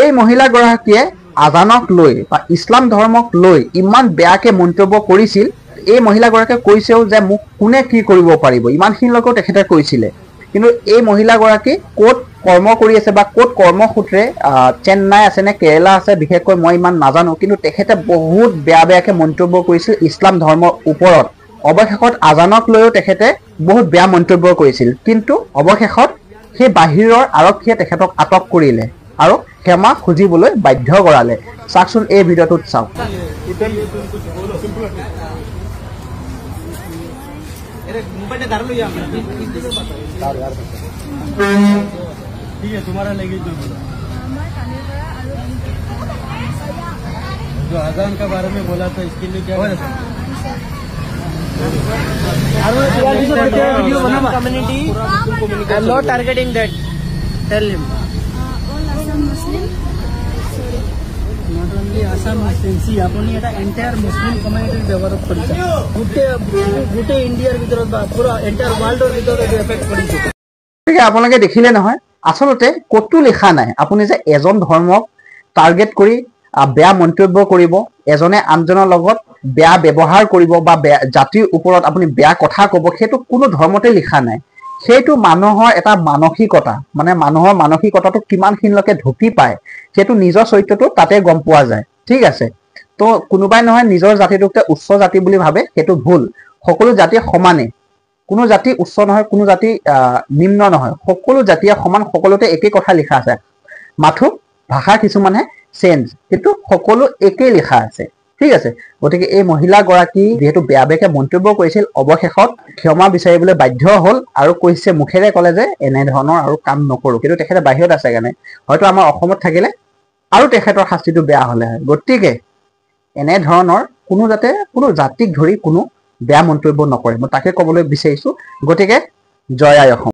এই মহিলাগৰাকীয়ে আজানক লৈ বা ইছলাম ধৰ্মক লৈ ইমান বেয়াকে মন্তব্য কৰিছিল। এই মহিলাগৰাকীয়ে কৈছেও যে মোক কোনে কি কৰিব পাৰিব, ইমানখিনিলৈকেও তেখেতে কৈছিলে। কিন্তু এই মহিলাগৰাকী ক'ত কৰ্ম কৰি আছে বা ক'ত কৰ্মসূত্ৰে চেন্নাই আছে নে কেৰেলা আছে বিশেষকৈ মই ইমান নাজানো, কিন্তু তেখেতে বহুত বেয়াকে মন্তব্য কৰিছিল ইছলাম ধৰ্মৰ ওপৰত। অৱশেষত আজানক লৈও তেখেতে বহুত বেয়া মন্তব্য কৰিছিল, কিন্তু অৱশেষত সেই বাহিৰৰ আৰক্ষীয়ে তেখেতক আটক কৰিলে আৰু ক্ষমা খুজিবলৈ বাধ্য কৰালে। চাওকচোন এই ভিডিঅ'টোত চাওক। ठीक है, तुम्हारा लैंग्वेज में बोलो। जो अजान के बारे में बोला था इसके लिए क्या community? I'm not targeting that. Tell him. Not only Assam Muslims, see, আপনি এটা entire Muslim community ডেভেলপ কৰিছে। গোটেই ইণ্ডিয়াৰ ভিতৰত বা পুৰা entire worldৰ ভিতৰত এফেক্ট কৰিছে। ঠিক আছে, আপোনালোকে দেখিলে নহয়, আচলতে ক'তো লিখা নাই আপুনি যে এজন ধৰ্মক টাৰ্গেট কৰি বেয়া মন্তব্য কৰিব, এজনে আনজনৰ লগত বেয়া ব্যৱহাৰ কৰিব বা জাতিৰ ওপৰত আপুনি বেয়া কথা ক'ব, সেইটো কোনো ধৰ্মতে লিখা নাই। সেইটো মানুহৰ এটা মানসিকতা, মানে মানুহৰ মানসিকতাটো কিমানখিনিলৈকে ঢুকি পায় সেইটো নিজৰ চৰিত্ৰটো তাতে গম পোৱা যায়। ঠিক আছে, তো কোনোবাই নহয় নিজৰ জাতিটোকে উচ্চ জাতি বুলি ভাবে, সেইটো ভুল। সকলো জাতি সমানে, কোনো জাতি উচ্চ নহয়, কোনো জাতি নিম্ন নহয়, সকলো জাতিয়ে সমান, সকলোতে একেই কথা লিখা আছে। মাথো ভাষা কিছুমানে চেঞ্জ, কিন্তু সকলো একেই লিখা আছে। ঠিক আছে, গতিকে এই মহিলাগৰাকী যিহেতু বেয়াকে মন্তব্য কৰিছিল, অৱশেষত ক্ষমা বিচাৰিবলৈ বাধ্য হ'ল আৰু কৈছে, মুখেৰে ক'লে যে এনেধৰণৰ আৰু কাম নকৰোঁ। কিন্তু তেখেতে বাহিৰত আছে কাৰণে, হয়তো আমাৰ অসমত থাকিলে আৰু তেখেতৰ শাস্তিটো বেয়া হ'লে হয়। গতিকে এনেধৰণৰ কোনো জাতিক ধৰি কোনো বেয়া মন্তব্য নকৰে, মই তাকে ক'বলৈ বিচাৰিছোঁ। গতিকে জয় আই অসম।